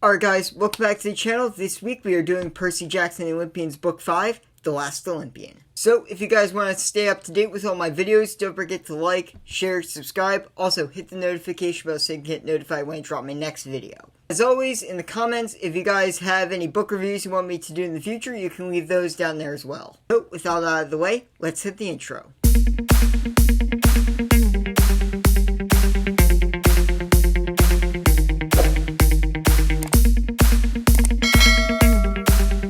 Alright guys, welcome back to the channel. This week we are doing Percy Jackson and Olympians Book 5, The Last Olympian. So, if you guys want to stay up to date with all my videos, don't forget to like, share, subscribe. Also, hit the notification bell so you can get notified when I drop my next video. As always, in the comments, if you guys have any book reviews you want me to do in the future, you can leave those down there as well. So, with all that out of the way, let's hit the intro.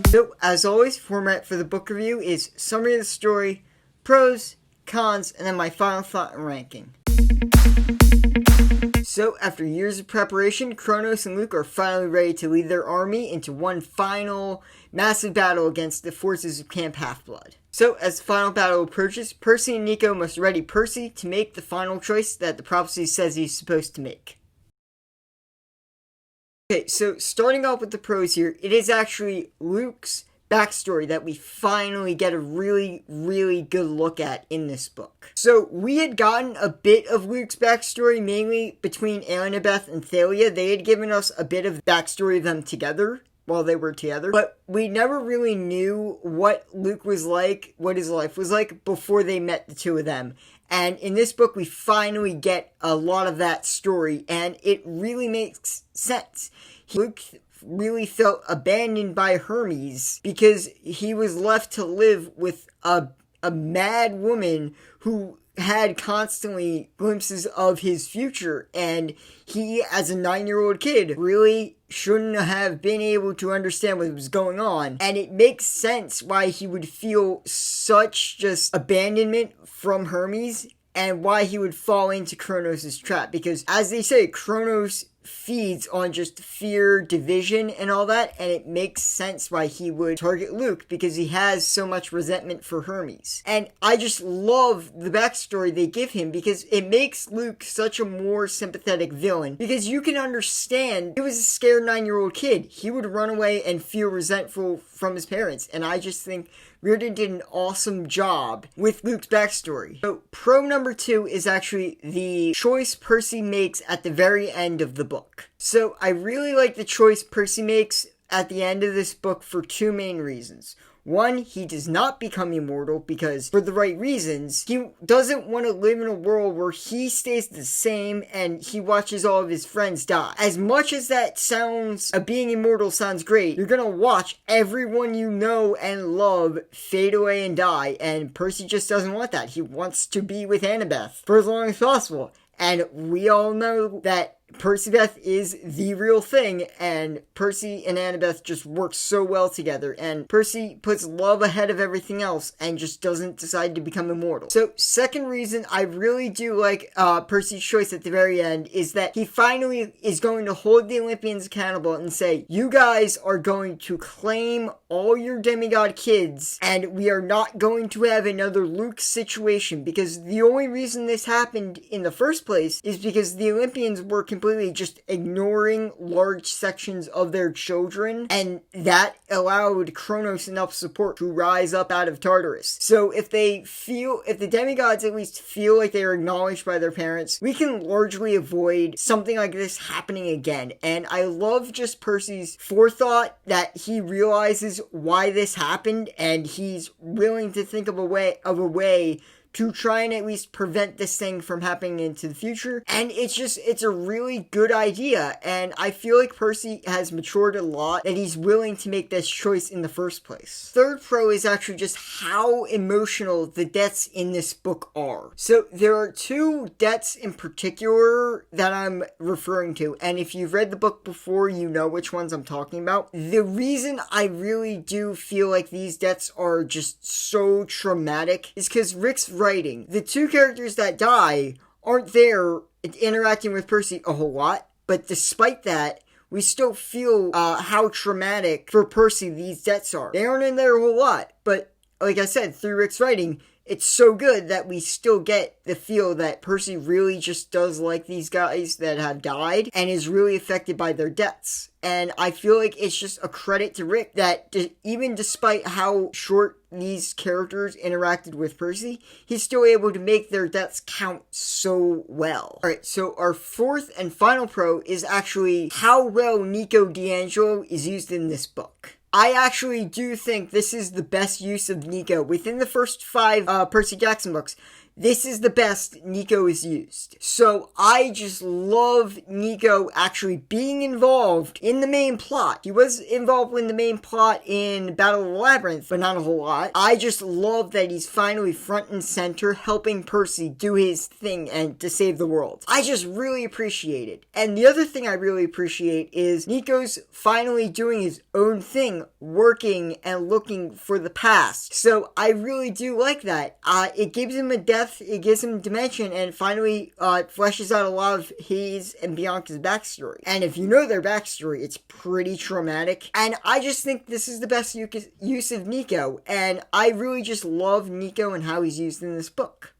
So, as always, format for the book review is summary of the story, pros, cons, and then my final thought and ranking. So, after years of preparation, Cronos and Luke are finally ready to lead their army into one final massive battle against the forces of Camp Half-Blood. So, as the final battle approaches, Percy and Nico must ready Percy to make the final choice that the prophecy says he's supposed to make. Okay, so starting off with the pros here, it is actually Luke's backstory that we finally get a really good look at in this book. So we had gotten a bit of Luke's backstory, mainly between Annabeth and Thalia. They had given us a bit of backstory of them together while they were together, but we never really knew what Luke was like, what his life was like before they met the two of them. And in this book, we finally get a lot of that story, and it really makes sense. Luke really felt abandoned by Hermes because he was left to live with a mad woman who had constantly glimpses of his future, and he, as a 9-year-old kid, really shouldn't have been able to understand what was going on. And it makes sense why he would feel such just abandonment from Hermes and why he would fall into Cronos' trap, because as they say, Cronos feeds on just fear, division, and all that, and it makes sense why he would target Luke, because he has so much resentment for Hermes. And I just love the backstory they give him, because it makes Luke such a more sympathetic villain, because you can understand he was a scared 9-year-old kid. He would run away and feel resentful from his parents, and I just think Reardon did an awesome job with Luke's backstory. So, pro number 2 is actually the choice Percy makes at the very end of the book. So, I really like the choice Percy makes at the end of this book for two main reasons. One, he does not become immortal because, for the right reasons, he doesn't want to live in a world where he stays the same and he watches all of his friends die. As much as that sounds, being immortal sounds great, you're gonna watch everyone you know and love fade away and die, and Percy just doesn't want that. He wants to be with Annabeth for as long as possible. And we all know that Percybeth is the real thing, and Percy and Annabeth just work so well together, and Percy puts love ahead of everything else and just doesn't decide to become immortal. So, second reason I really do like Percy's choice at the very end is that he finally is going to hold the Olympians accountable and say, you guys are going to claim all your demigod kids, and we are not going to have another Luke situation, because the only reason this happened in the first place is because the Olympians were completely just ignoring large sections of their children, and that allowed Cronos enough support to rise up out of Tartarus. So if the demigods at least feel like they are acknowledged by their parents, we can largely avoid something like this happening again. And I love just Percy's forethought that he realizes why this happened, and he's willing to think of a way to try and at least prevent this thing from happening into the future. And it's a really good idea, and I feel like Percy has matured a lot, that he's willing to make this choice in the first place. Third pro is actually just how emotional the deaths in this book are. So there are two deaths in particular that I'm referring to, and if you've read the book before, you know which ones I'm talking about. The reason I really do feel like these deaths are just so traumatic is because Rick's writing. The two characters that die aren't there interacting with Percy a whole lot, but despite that, we still feel how traumatic for Percy these deaths are. They aren't in there a whole lot, but like I said, through Rick's writing, it's so good that we still get the feel that Percy really just does like these guys that have died and is really affected by their deaths. And I feel like it's just a credit to Rick that even despite how short these characters interacted with Percy, he's still able to make their deaths count so well. Alright, so our fourth and final pro is actually how well Nico D'Angelo is used in this book. I actually do think this is the best use of Nico. Within the first 5 Percy Jackson books, this is the best Nico is used. So I just love Nico actually being involved in the main plot. He was involved in the main plot in Battle of the Labyrinth, but not a whole lot. I just love that he's finally front and center helping Percy do his thing and to save the world. I just really appreciate it. And the other thing I really appreciate is Nico's finally doing his own thing, working and looking for the past. So I really do like that. It gives him a depth, it gives him dimension, and it finally fleshes out a lot of his and Bianca's backstory. And if you know their backstory, it's pretty traumatic. And I just think this is the best use of Nico. And I really just love Nico and how he's used in this book.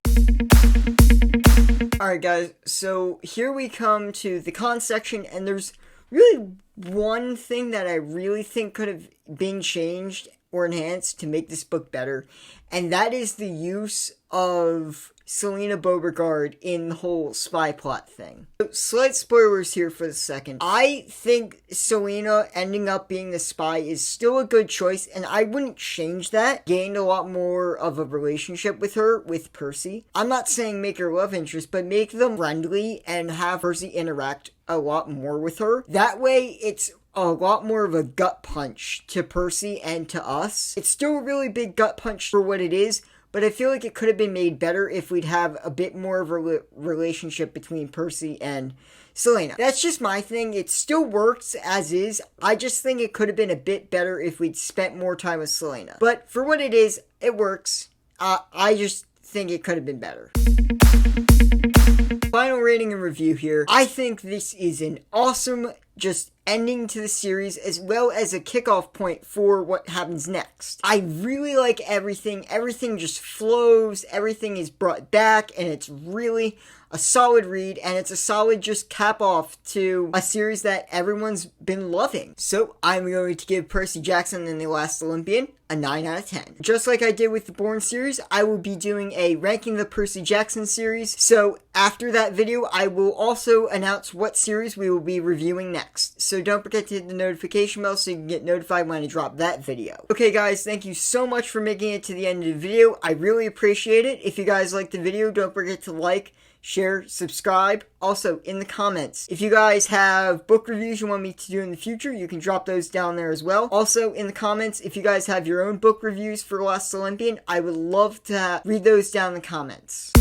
Alright guys, so here we come to the con section, and there's really one thing that I really think could have been changed or enhanced to make this book better, and that is the use of Selena Beauregard in the whole spy plot thing. So, slight spoilers here for the second. I think Selena ending up being the spy is still a good choice, and I wouldn't change that. Gained a lot more of a relationship with her, with Percy. I'm not saying make her love interest, but make them friendly and have Percy interact a lot more with her. That way, it's a lot more of a gut punch to Percy and to us. It's still a really big gut punch for what it is, but I feel like it could have been made better if we'd have a bit more of a relationship between Percy and Selena. That's just my thing. It still works as is. I just think it could have been a bit better if we'd spent more time with Selena. But for what it is, it works. I just think it could have been better. Final rating and review here. I think this is an awesome just ending to the series, as well as a kickoff point for what happens next. I really like everything. Everything just flows. Everything is brought back, and it's really a solid read, and it's a solid just cap off to a series that everyone's been loving. So I'm going to give Percy Jackson and the Last Olympian a 9 out of 10. Just like I did with the Bourne series, I will be doing a ranking the Percy Jackson series. So after that video, I will also announce what series we will be reviewing next. So don't forget to hit the notification bell so you can get notified when I drop that video. Okay guys, thank you so much for making it to the end of the video. I really appreciate it. If you guys liked the video, don't forget to like, share, subscribe. Also, in the comments, if you guys have book reviews you want me to do in the future, you can drop those down there as well. Also, in the comments, if you guys have your own book reviews for Last Olympian, I would love to read those down in the comments.